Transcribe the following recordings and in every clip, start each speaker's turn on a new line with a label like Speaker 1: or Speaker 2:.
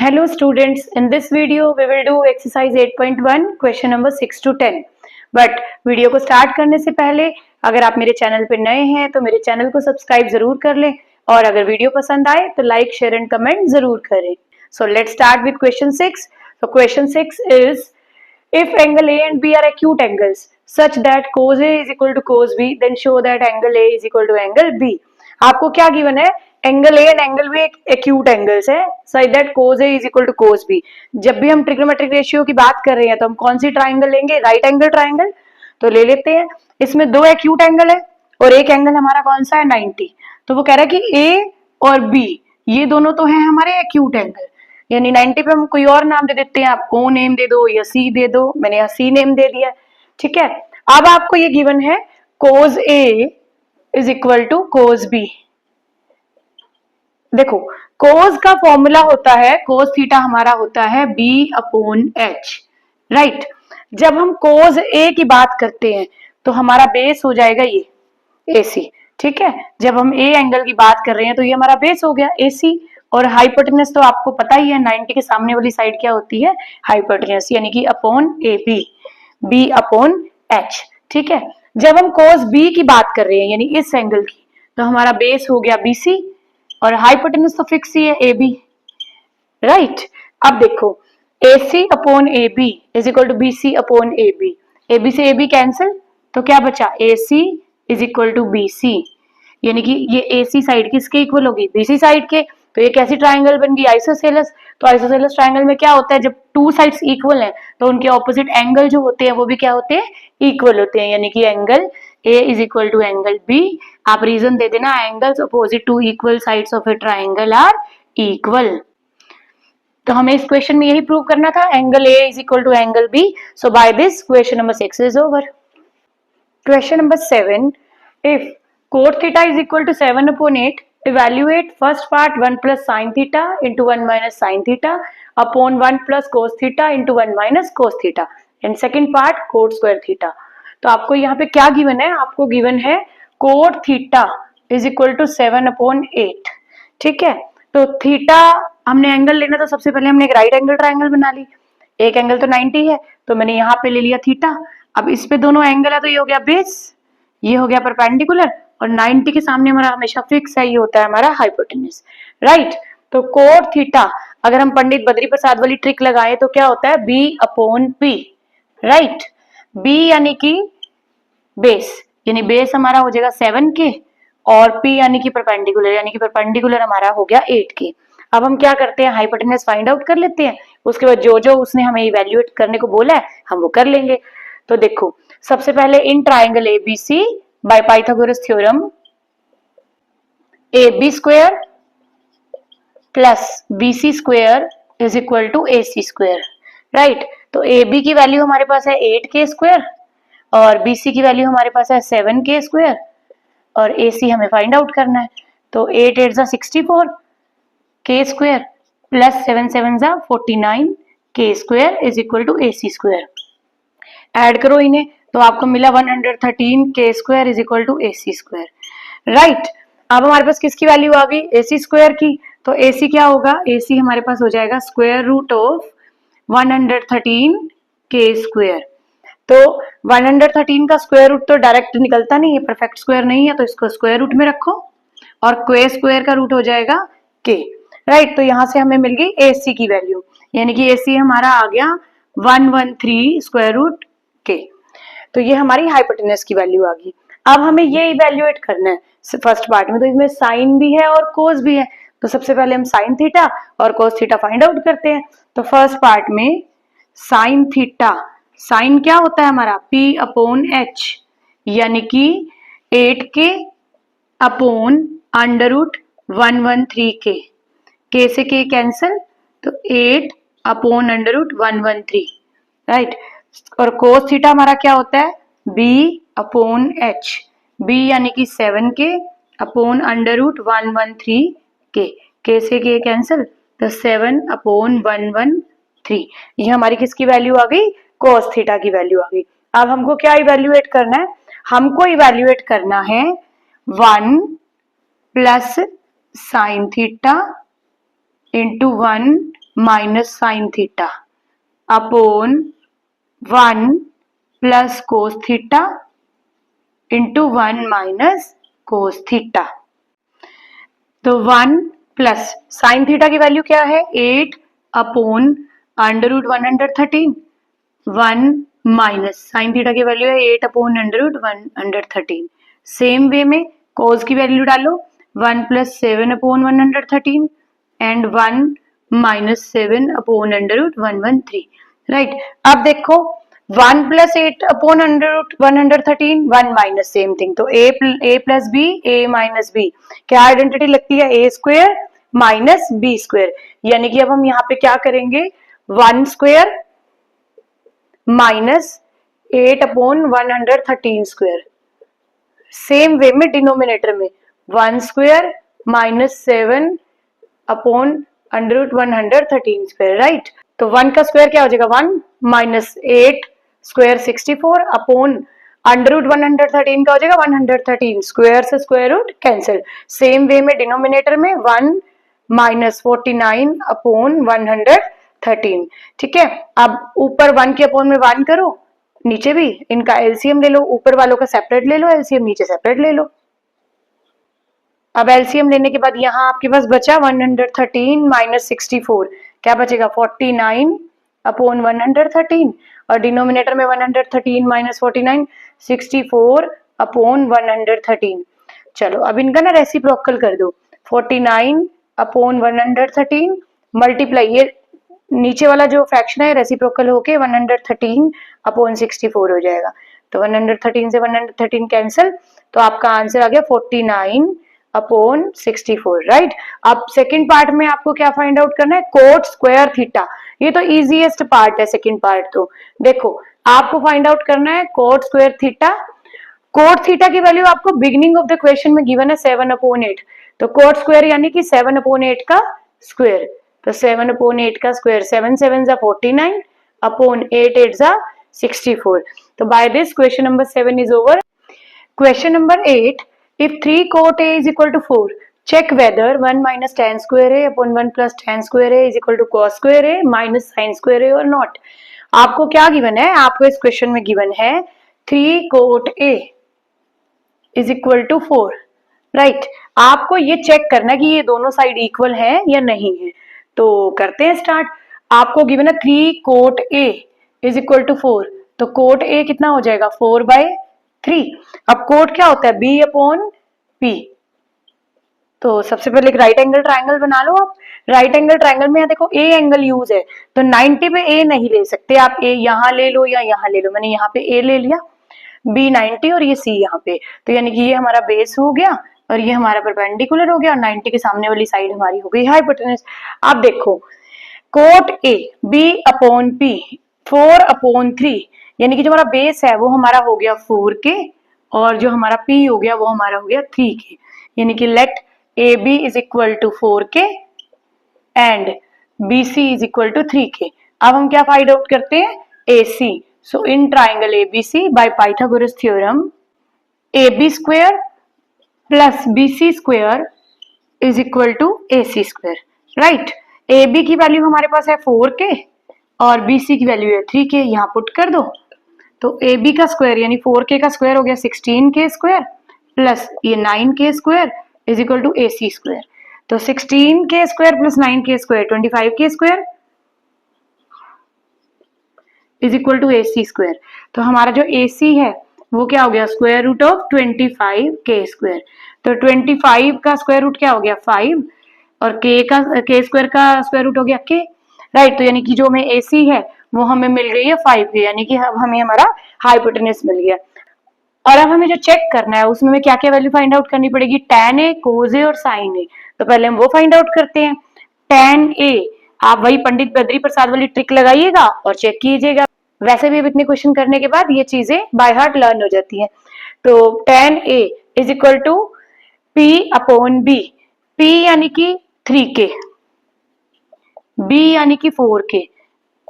Speaker 1: Hello students, in this video we will do exercise 8.1 question number 6 to 10. But video को start करने से पहले अगर आप मेरे चैनल पर नए हैं तो मेरे चैनल को सब्सक्राइब जरूर कर लें और अगर वीडियो पसंद आए तो लाइक शेयर एंड कमेंट जरूर करें. So let's start with question 6. So question 6 is, if angle A and B are acute angles such that cos A is equal to cos B, then show that angle A is equal to angle B. आपको क्या given है? Angle A and angle B एक acute angles है such that cos A is equal to cos B. जब भी हम trigonometric ratio की बात कर रहे हैं तो हम कौन सी ट्राइंगल लेंगे? Right angle triangle. तो ले लेते हैं. इसमें दो एक्यूट एंगल है और एक एंगल हमारा कौन सा है? 90. तो वो कह रहा है कि ए और बी ये दोनों तो हैं हमारे एक्यूट एंगल, यानी 90 पे हम कोई और नाम दे देते हैं. आप ओ नेम दे दो या सी दे दो. मैंने यहाँ सी नेम दे दिया. ठीक है. अब आपको ये गिवन है cos A is equal to cos B. देखो कोस का फॉर्मूला होता है, कोस थीटा हमारा होता है b अपॉन h. राइट. जब हम कोस a की बात करते हैं तो हमारा बेस हो जाएगा ये AC. ठीक है. जब हम a एंगल की बात कर रहे हैं तो ये हमारा बेस हो गया AC. और हाइपोटेनस तो आपको पता ही है 90 के सामने वाली साइड क्या होती है? हाइपोटेनस, यानी कि upon AB, b upon h. ठीक है. जब हम कोस b की बात कर रहे हैं यानी इस एंगल की, तो हमारा बेस हो गया BC और हाइपोटेनस तो फिक्स ही है AB. राइट. अब देखो AC upon AB is equal to BC upon AB. AB से AB कैंसिल तो क्या बचा? AC is equal to BC, यानी कि ये AC साइड किसके इक्वल होगी? BC साइड के. तो ये कैसी ट्राइंगल बन गई? आइसोसेलेस. तो आइसोसेलेस ट्राइंगल में क्या होता है? जब टू साइड्स इक्वल हैं तो उनके ऑपोजिट एंगल जो होते हैं वो भी क्या होते हैं? इक्वल होते हैं, यानी कि angle A is equal to angle B. आप रीजन दे देना, angles opposite to equal sides of a triangle are equal. तो हमें इस क्वेश्चन में यही प्रूव करना था, angle A is equal to angle B. So by this question number 6 is over. Question number 7. If cot theta is equal to 7 upon 8, evaluate first part 1 plus sin theta into 1 minus sin theta upon 1 plus cos theta into 1 minus cos theta and second part cot square theta. तो आपको यहाँ पे क्या given है? आपको given है cot theta is equal to 7 upon 8. ठीक है. तो थीटा हमने एंगल लेना, तो सबसे पहले हमने एक राइट एंगल ट्राइंगल बना ली. एक एंगल तो 90 है तो मैंने यहाँ पे ले लिया थीटा. अब इस पे दोनों एंगल है तो ये हो गया बेस, ये हो गया परपेंडिकुलर और 90 के सामने हमारा हमेशा फिक्स है, ये होता है हमारा हाइपोटेनस. राइट. तो कोट थीटा अगर हम पंडित बद्री प्रसाद वाली ट्रिक लगाए तो क्या होता है? B upon P. Right. B यानी कि बेस, यानी बेस हमारा हो जाएगा 7 के और P यानी कि परपेंडिकुलर, यानी कि परपेंडिकुलर हमारा हो गया 8 के. अब हम क्या करते हैं? हाइपोटेनस फाइंड आउट कर लेते हैं. उसके बाद जो जो उसने हमें इवेल्युएट करने को बोला है हम वो कर लेंगे. तो देखो सबसे पहले इन triangle ABC by Pythagoras theorem AB square plus BC square is equal to AC square. Right. तो AB की वैल्यू हमारे पास है 8k स्क्वायर और BC की वैल्यू हमारे पास है 7k स्क्वायर और AC हमें फाइंड आउट करना है. तो 8 8 जा 64 k स्क्वायर प्लस 7 7 जा 49 k square is equal to AC square. Add करो इन्हें तो आपको मिला 113 k square is equal to AC square. Right. अब हमारे पास किसकी वैल्यू आ गई? AC स्क्वायर की. तो AC क्या होगा? AC हमारे पास हो जाएगा square root of 113 k square. तो 113 का स्क्वायर रूट तो डायरेक्ट निकलता नहीं है, परफेक्ट स्क्वायर नहीं है, तो इसको स्क्वायर रूट में रखो और k स्क्वायर का रूट हो जाएगा k. राइट. तो यहां से हमें मिल गई AC की वैल्यू, यानी कि AC हमारा आ गया 113 स्क्वायर रूट k. तो ये हमारी हाइपोटेनस की वैल्यू आ गई. अब हमें ये इवेल्युएट करना है फर्स्ट पार्ट में. तो इसमें साइन भी है और कोस भी है. तो सबसे पहले हम साइन थीटा और कोस थीटा फाइंड आउट करते हैं. तो फर्स्ट पार्ट में साइन थीटा, साइन क्या होता है हमारा? P अपॉन H, यानी कि 8k upon under root 113k. k से k कैंसिल तो 8 अपॉन अंडर रूट 113. राइट. और कोस थीटा हमारा क्या होता है? B अपॉन H, B यानी कि 7k upon under root 113k. k से k कैंसिल तो 7 अपॉन 113. ये हमारी किसकी वैल्यू आ गई? कोस थीटा की वैल्यू आ गई. अब हमको क्या इवेल्युएट करना है? हमको इवेल्युएट करना है 1 plus sine theta into 1 minus sine theta upon 1 plus cos theta into 1 minus cos theta. तो 1 प्लस साइन थीटा की वैल्यू क्या है 8 upon under root 113, 1 minus sine theta की वैल्यू है 8 upon under root 113। Same way में cos की value डालो 1 plus 7 upon 113 and 1 minus 7 upon under root 113। Right, अब देखो 1 plus 8 upon under root 113, 1 minus same thing, तो a plus B a minus B क्या identity लगती है a square minus B square, यानी कि अब हम यहाँ पे क्या करेंगे 1 square minus 8 upon 113 square. Same way में डिनोमिनेटर में 1 square minus 7 upon under root 113 square. Right, तो 1 का स्क्वायर क्या हो जाएगा 1 minus 8 square 64 upon under root 113 का हो जाएगा 113, स्क्वायर से square root cancel. Same way में डिनोमिनेटर में 1 माइनस 49 अपॉन 113। ठीक है, अब ऊपर 1 के अपॉन में 1 करो, नीचे भी इनका एलसीएम ले लो, ऊपर वालों का सेपरेट ले लो एलसीएम, नीचे सेपरेट ले लो। अब एलसीएम लेने के बाद यहाँ आपके पास बचा 113 माइनस 64, क्या बचेगा 49 अपॉन 113 और डिनोमिनेटर में 113 माइनस 49 64 अपॉन 113। चलो अब इनका ना रेसिप्रोकल कर दो 49 अपॉन 113 मल्टीप्लाई, ये नीचे वाला जो फ्रैक्शन है रेसिप्रोकल होके 113 अपॉन 64 हो जाएगा, तो 113 से 113 कैंसिल, तो आपका आंसर आ गया 49 अपॉन 64। राइट, अब सेकंड पार्ट में आपको क्या फाइंड आउट करना है कोट स्क्वायर थीटा, ये तो इजीएस्ट पार्ट है सेकंड पार्ट। तो देखो आपको फाइंड आउट करना है coat square theta. Cot theta की वैल्यू आपको बिगिनिंग ऑफ द क्वेश्चन में गिवन है 7/8, तो कोट स्क्वायर यानी कि 7/8 का स्क्वायर, तो 7/8 का स्क्वायर 7 7 जा 49 अपॉन 8 8 जा 64। तो by this question number 7 is over. Question number 8. If 3 cot A is equal to 4, check whether 1 minus tan square A upon 1 plus tan square A is equal to cos square A minus sin square A or not. आपको क्या given है, आपको इस question में given है 3 cot A is equal to 4. Right, आपको ये check करना है कि ये दोनों साइड इक्वल है या नहीं है। तो करते हैं स्टार्ट। आपको गिवन है 3 cot A is equal to 4, तो cot A कितना हो जाएगा 4/3। अब कोट क्या होता है b अपॉन p, तो सबसे पहले एक राइट एंगल ट्राइंगल बना लो आप। राइट एंगल ट्राइंगल में देखो a एंगल यूज है, तो 90 पे a नहीं ले सकते आप, a यहाँ ले लो या यहाँ ले लो, मैंने यहाँ पे a ले लिया, b 90 और ये c यहाँ पे, तो यानी कि ये हमारा बेस हो गया और ये हमारा परपेंडिकुलर हो गया और 90 के सामने वाली साइड हमारी हो गई हाइपोटेनस। अब देखो cot a b upon p 4/3, यानी कि जो हमारा बेस है वो हमारा हो गया 4 के और जो हमारा p हो गया वो हमारा हो गया 3 के, यानी कि let AB is equal to 4 k and BC is equal to 3 k. अब हम क्या फाइंड आउट करते हैं AC। So in triangle ABC by Pythagoras theorem AB square plus BC square is equal to AC square. Right, AB की value हमारे पास है 4 के और BC की वैल्यू है 3 के, यहाँ पुट कर दो, तो AB का स्क्वायर यानी 4k का स्क्वायर हो गया 16k स्क्वायर प्लस ये 9k square is equal to AC square, तो 16k square plus 9k square 25k square is equal to AC square. तो हमारा जो AC है वो क्या हो गया square root of 25k square, तो 25 का स्क्वायर रूट क्या हो गया 5 और k स्क्वायर का स्क्वायर रूट हो गया k। राइट, तो यानी कि जो हमें AC है वो हमें मिल गई है 5 के, यानी कि हमें हमारा हाइपोटेनस मिल गया। और अब हमें जो चेक करना है उसमें क्या क्या वैल्यू फाइंड आउट करनी पड़ेगी tan A, cos A और sin A, तो पहले हम वो फाइंड आउट करते हैं। tan A आप वही पंडित बद्री प्रसाद वाली ट्रिक लगाइएगा और चेक कीजिएगा, वैसे भी अब इतने क्वेश्चन करने के बाद ये चीजें बाय हार्ट लर्न हो जाती हैं। तो tan A is equal to P upon B, P यानी कि 3k, B यानी कि 4k,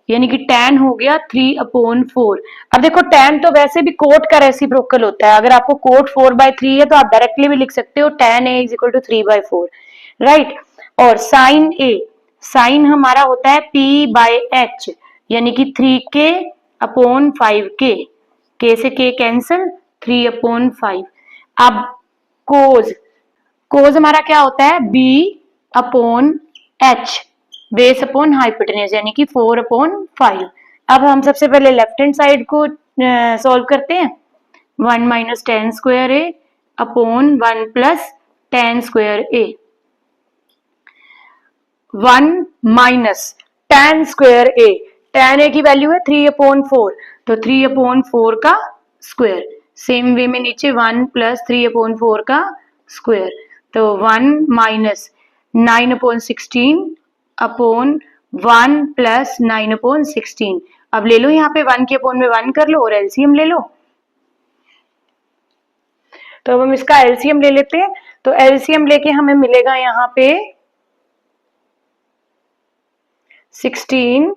Speaker 1: यानी कि tan हो गया 3/4। अब देखो tan तो वैसे भी कोट का रेसिप्रोकल होता है, अगर आपको कोट 4/3 है तो आप डायरेक्टली भी लिख सकते हो tan A is equal to 3/4। Right, और sin A साइन हमारा होता है p/h, यानी कि 3k/5k, k से k कैंसिल, 3/5। अब कोज, कोज हमारा क्या होता है b/h, बेस अपॉन हाइपोटेन्यूज, यानी कि 4/5। अब हम सबसे पहले लेफ्ट हैंड साइड को सॉल्व करते हैं। 1 minus ten square A upon 1 plus ten square A. 1 minus ten square A, ten ए की वैल्यू है 3/4, तो 3/4 का स्क्वायर। सेम वे में नीचे 1 प्लस 3/4 का स्क्वायर, तो 1 माइनस 9/16 अपॉन 1 प्लस 9/16। अब ले लो यहाँ पे 1 के अपॉन में 1 कर लो और एलसीएम ले लो। तो अब हम इसका एलसीएम ले लेते हैं। तो एलसीएम लेके हमें मिलेगा यहाँ पे 16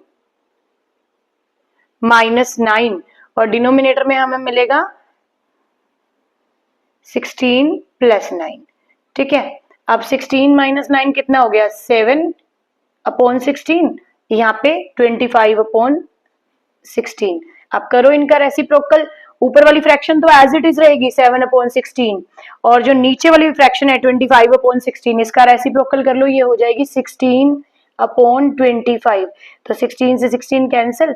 Speaker 1: माइनस 9, और डिनोमिनेटर में हमें मिलेगा 16 प्लस 9। ठीक है, अब 16 माइनस 9 कितना हो गया 7/16, यहाँ पे 25/16। अब करो इनका रेसिप्रोकल, ऊपर वाली फ्रैक्शन तो एज इट इज रहेगी 7/16, और जो नीचे वाली फ्रैक्शन है 25/16, इसका रेसिप्रोकल कर लो, ये हो जाएगी 16/25। तो 16 से 16 कैंसिल,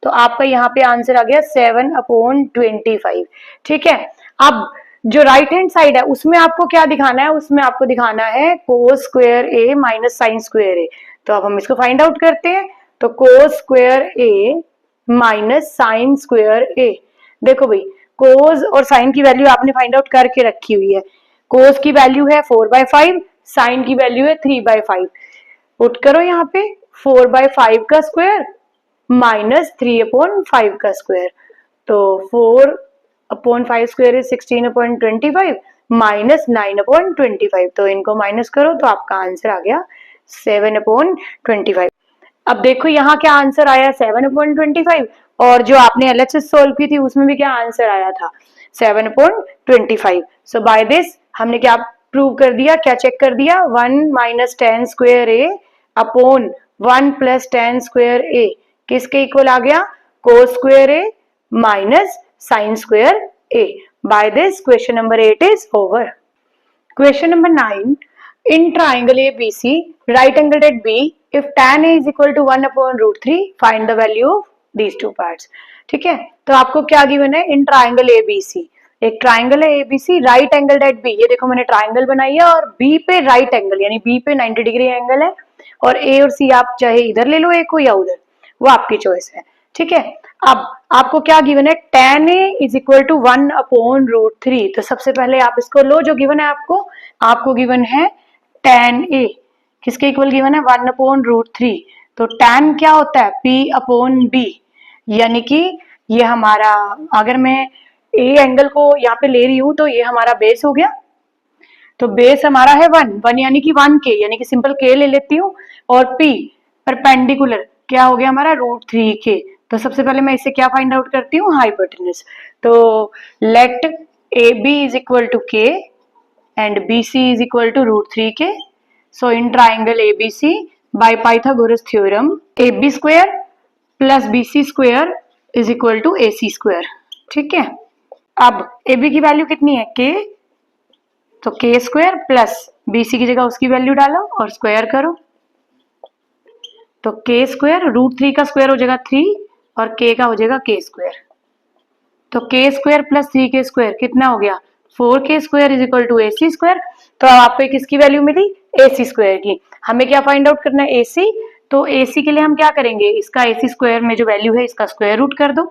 Speaker 1: तो आपका यहाँ पे आंसर आ गया 7/25। ठीक है, अब जो राइट हैंड साइड है उसमें आपको क्या दिखाना है, उसमें आपको दिखाना है कोस square A minus sine square ए। तो अब हम इसको फाइंड आउट करते हैं। तो कोस square A minus sine square ए, देखो भाई कोस और साइन की वैल्यू आपने फाइंड आउट करके रखी हुई है। कोस की वैल्यू है 4/5, साइन की वैल्यू है 3/5। पुट करो यहाँ पे 4/5 का स्क्वायर माइनस 3/5 का स्क्वायर, तो 4/5 स्क्वायर इज 16/25 माइनस 9/25। तो इनको माइनस करो तो आपका आंसर आ गया 7/25। अब देखो यहाँ क्या आंसर आया 7/25, और जो आपने एलएचएस सोल्व की थी उसमें भी क्या आंसर आया था 7/25। सो बाय दिस हमने क्या प्रूव कर दिया, क्या चेक कर दिया, 1 minus ten square A upon 1 plus ten square A किसके इक्वल आ गया, cos square A minus sine square A. By this question number 8 is over. Question number 9. In triangle ABC, right angled at B, if tan A is equal to 1/√3, find the value of these two parts. ठीक है, तो आपको क्या given है, in triangle ABC, एक triangle है ABC right angled at B। ये देखो मैंने ट्राइंगल बनाई है और B पे राइट एंगल, यानी B पे 90 डिग्री एंगल है, और A और C आप चाहे इधर ले लो एक को या उधर, वो आपकी चॉइस है। ठीक है, अब आपको क्या गिवन है, tan A is equal to 1/√3। तो सबसे पहले आप इसको लो, जो गिवन है आपको गिवन है tan A किसके इक्वल गिवन है 1/√3। तो tan क्या होता है P/B, यानी कि ये हमारा, अगर मैं A एंगल को यहाँ पे ले रही हूं तो ये हमारा बेस हो गया। तो बेस हमारा है 1 यानी कि 1k, यानी कि सिंपल k ले लेती हूँ, और P परपेंडिकुलर क्या हो गया हमारा √3k। तो सबसे पहले मैं इससे क्या फाइंड आउट करती हूँ, हाइपोटेन्यूज। तो let AB is equal to k and BC is equal to √3k. So in triangle ABC by Pythagoras theorem, AB square plus BC square is equal to AC square. ठीक है, अब AB की value कितनी है k, तो k square plus BC की जगह उसकी वैल्यू डालो और स्क्वायर करो, तो k स्क्वायर √3 का स्क्वायर हो जाएगा 3 और k का हो जाएगा k स्क्वायर। तो k square plus 3k square कितना हो गया 4k square is equal to AC square. तो अब आपको किसकी वैल्यू मिली, AC स्क्वायर की। हमें क्या फाइंड आउट करना है AC, तो AC के लिए हम क्या करेंगे, इसका AC स्क्वायर में जो वैल्यू है इसका स्क्वायर रूट कर दो,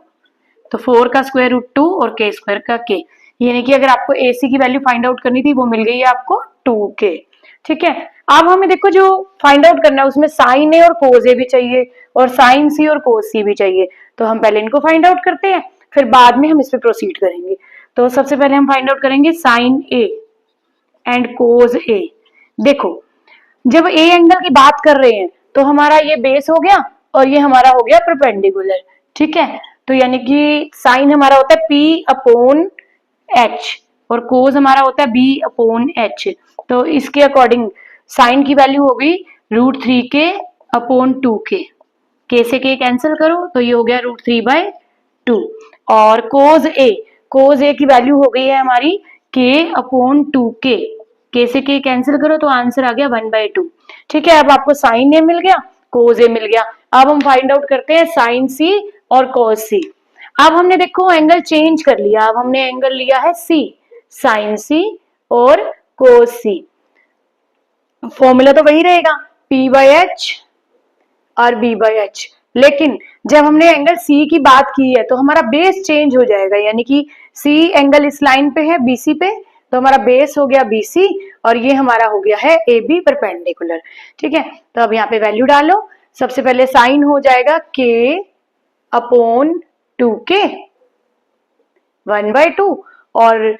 Speaker 1: तो 4 का स्क्वायर रूट 2 और k स्क्वायर का k, यानी कि अगर आपको AC की वैल्यू फाइंड आउट करनी थी वो मिल गई है आपको 2k। ठीक है, अब हमें देखो जो फाइंड आउट करना है उसमें साइन ए और कोस ए भी चाहिए और साइन सी और कोस सी भी चाहिए। तो हम पहले इनको फाइंड आउट करते हैं, फिर बाद में हम इस पे प्रोसीड करेंगे। तो सबसे पहले हम फाइंड आउट करेंगे साइन ए एंड कोस ए। देखो जब ए एंगल की बात कर रहे हैं तो हमारा ये बेस हो गया और ये हमारा हो गया परपेंडिकुलर। ठीक है, तो यानी कि साइन हमारा होता है P/H और कोस हमारा होता है B/H। तो इसके अकॉर्डिंग साइन की वैल्यू हो गई √3k अपॉन 2k। k से k कैंसिल करो तो ये हो गया √3/2। और कोज ए की वैल्यू हो गई है हमारी k अपॉन 2k। k से k कैंसिल करो तो आंसर आ गया 1/2। ठीक है, अब आपको साइन ए मिल गया, कोज ए मिल गया। अब हम फाइंड आउट करते हैं साइन सी और कोस सी। अब हमने देखो एंगल चेंज कर लिया, अब हमने एंगल लिया है सी, साइन सी और कोस सी। फॉर्मूला तो वही रहेगा, P/H और B/H। लेकिन जब हमने एंगल सी की बात की है तो हमारा बेस चेंज हो जाएगा, यानी कि सी एंगल इस लाइन पे है BC पे, तो हमारा बेस हो गया BC और ये हमारा हो गया है AB परपेंडिकुलर। ठीक है, तो अब यहाँ पे वैल्यू डालो। सबसे पहले साइन हो जाएगा K अपॉन 2K 1/2 और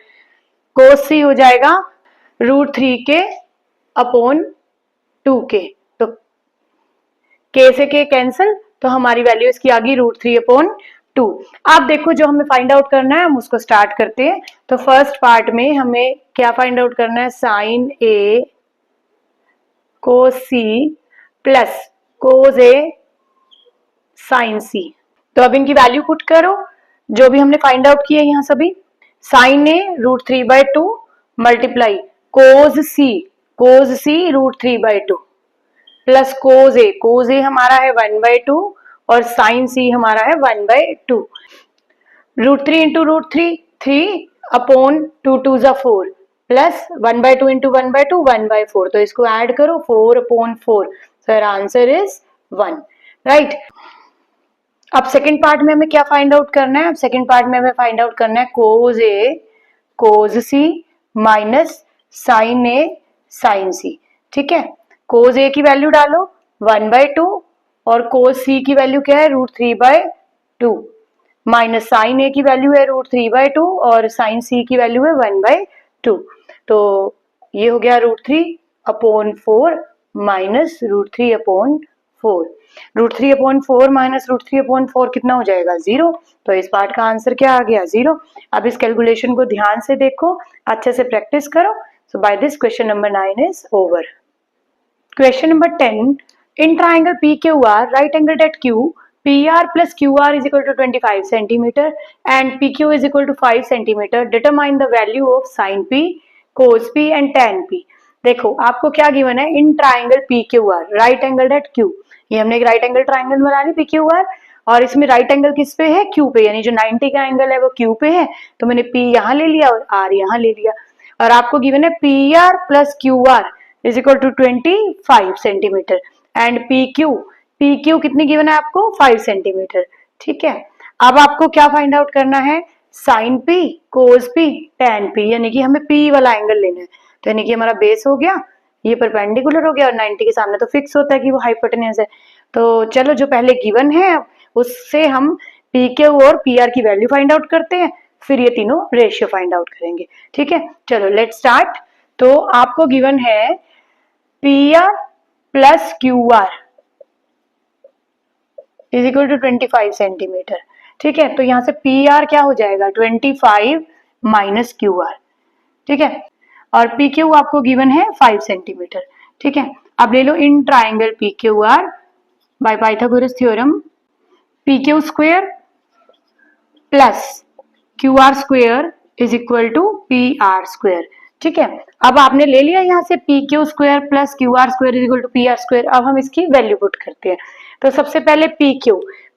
Speaker 1: कोस सी हो जाएगा √3K अपॉन 2K। तो K से K कैंसिल तो हमारी वैल्यू इसकी आ गई √3/2। आप देखो जो हमें फाइंड आउट करना है हम उसको स्टार्ट करते हैं। तो फर्स्ट पार्ट में हमें क्या फाइंड आउट करना है, साइन ए कोस सी प्लस कोस ए साइन सी। तो अब इनकी वैल्यू पुट करो जो भी हमने फाइंड आउट किए यहाँ सभी। साइन ए √3/2 मल्टीप्लाई कोस सी √3/2 प्लस कोज ए हमारा है 1/2 और साइन सी हमारा है 1/2। √3 इंटू √3 3 अपॉन 2 2 4 प्लस 1/2 इंटू 1/2 1/4। तो इसको ऐड करो 4/4। Sir answer is 1, right. अब सेकंड पार्ट में हमें क्या फाइंड आउट करना है, अब सेकंड पार्ट में हमें फाइंड आउट करना है कोज ए कोज सी माइनस साइन ए साइन सी। ठीक है, कोज ए की वैल्यू डालो 1/2 और कोज सी की वैल्यू क्या है √3/2 माइनस साइन ए की वैल्यू है √3/2 और साइन सी की वैल्यू है 1/2। तो ये हो गया √3/4 माइनस √3/4। √3/4 माइनस √3/4 कितना हो जाएगा 0। तो इस पार्ट का आंसर क्या आ गया 0। अब इस कैलकुलेशन को ध्यान से देखो, अच्छे से प्रैक्टिस करो। So by this question number 9 is over. Question number 10. In triangle PQR, right angled at Q, PR plus QR is equal to 25 centimeter and PQ is equal to 5 centimeter. Determine the value of sin P, cos P and tan P. देखो आपको क्या given है, in triangle PQR, right angle at Q। ये हमने एक right angle triangle बना ली PQR और इसमें राइट एंगल किस पे है, Q पे, यानी जो 90 का एंगल है वो Q पे है। तो मैंने P यहाँ ले लिया और R यहाँ ले लिया और आपको गिवन है PR plus QR is equal to 25 centimetre and PQ कितनी गिवन है आपको 5 सेंटीमीटर। ठीक है, अब आपको क्या फाइंड आउट करना है, साइन P कोस P tan P, यानी कि हमें P वाला एंगल लेना है। तो यानी कि हमारा बेस हो गया, ये परपेंडिकुलर हो गया और 90 के सामने तो फिक्स होता है कि वो हाइपोटेन्यूज है। तो चलो जो पहले गिवन है उससे हम PQ और PR की वैल्यू फाइंड आउट करते हैं, फिर ये तीनों रेशियो फाइंड आउट करेंगे। ठीक है, चलो लेट्स स्टार्ट। तो आपको गिवन है PR plus QR is equal to 25 centimetre. ठीक है, तो यहां से PR क्या हो जाएगा 25 माइनस QR। ठीक है, और PQ आपको गिवन है 5 सेंटीमीटर। ठीक है, अब ले लो in triangle PQR by Pythagoras theorem, PQ square plus QR square is equal to PR square. ठीक है, अब आपने ले लिया यहाँ से PQ square plus QR square is equal to PR square. अब हम इसकी वैल्यू पुट करते हैं। तो सबसे पहले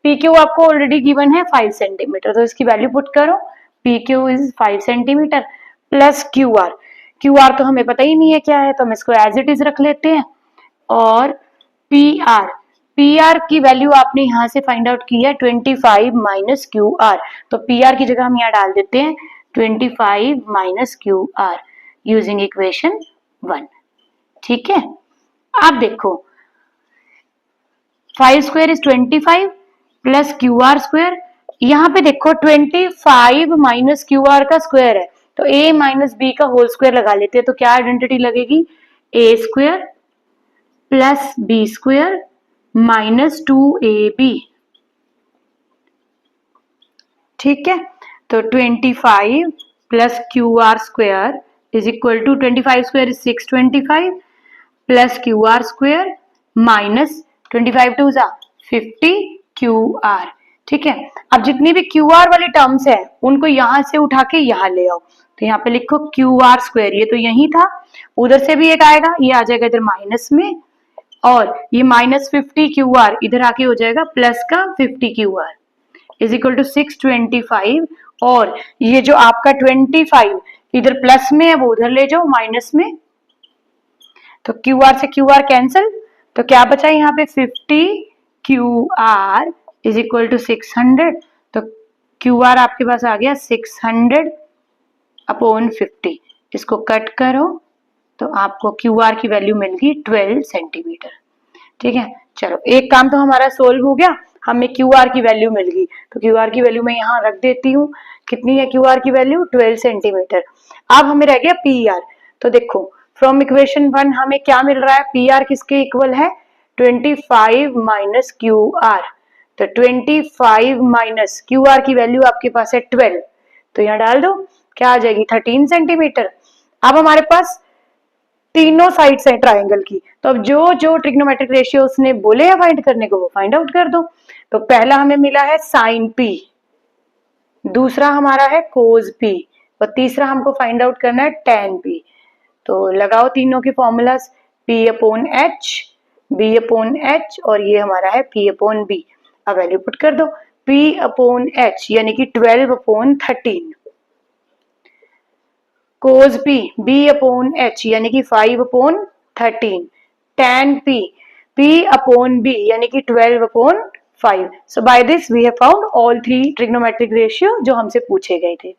Speaker 1: PQ आपको ऑलरेडी गिवन है 5 सेंटीमीटर, तो इसकी वैल्यू पुट करो। PQ is 5 centimetre plus QR तो हमें पता ही नहीं है क्या है, तो हम इसको एज इट इज रख लेते हैं। और PR की वैल्यू आपने यहाँ से फाइंड आउट की है 25 माइनस QR, तो PR की जगह हम यहाँ डाल देते हैं 25 माइनस QR यूजिंग इक्वेशन 1। ठीक है, अब देखो 5 square is 25 plus QR square, यहाँ पे देखो 25 माइनस QR का स्क्वायर है तो A माइनस B का होल स्क्वायर लगा लेते हैं। तो क्या आइडेंटिटी लगेगी, A square plus B square minus 2AB। ठीक है, तो 25 plus QR square is equal to 25 square is 625 plus QR square minus 25 two जा 50 QR। ठीक है, अब जितनी भी QR वाली टर्म्स है उनको यहां से उठा के यहां ले आओ। तो यहाँ पे लिखो QR स्क्वायर, ये तो यही था, उधर से भी एक आएगा, ये आ जाएगा इधर माइनस में, और ये माइनस 50 QR इधर आके हो जाएगा प्लस का 50 QR इज इक्वल टू 625। और ये जो आपका 25 इधर प्लस में है वो उधर ले जाओ माइनस में, तो QR से QR कैंसिल, तो क्या बचा यहाँ पे 50 QR इज इक्वल टू 600। तो QR आपके पास आ गया 600 अपॉन 50। इसको कट करो तो आपको QR की वैल्यू मिल गई 12 सेंटीमीटर। ठीक है, चलो एक काम तो हमारा सोल्व हो गया, हमें QR की वैल्यू मिल गई। तो QR की वैल्यू मैं यहाँ रख देती हूँ, कितनी है QR की वैल्यू 12 सेंटीमीटर। अब हमें रह गया PR। तो देखो फ्रॉम इक्वेशन 1 हमें क्या मिल रहा है, PR किसके इक्वल है 25 माइनस QR। तो 25 माइनस QR की वैल्यू आपके पास है 12, तो यहाँ डाल दो, क्या आ जाएगी 13 सेंटीमीटर। अब हमारे पास तीनों साइड्स है ट्राइंगल की, तो अब जो जो ट्रिग्नोमेट्रिक रेशियो उसने बोले हैं फाइंड करने को वो फाइंड आउट कर दो। तो पहला हमें मिला है साइन P, दूसरा हमारा है कोस P, और तीसरा हमको फाइंड आउट करना है tan P। तो लगाओ तीनों के formulas, P upon H, B upon H, और ये हमारा है P अपॉन B। अब वैल्यू पुट कर दो, P अपॉन H यानी कि 12 upon 13, cos P B upon H यानी कि 5 upon 13, tan P P upon B यानी कि 12 upon 5। So by this we have found all 3 trigonometric ratio जो हमसे पूछे गए थे।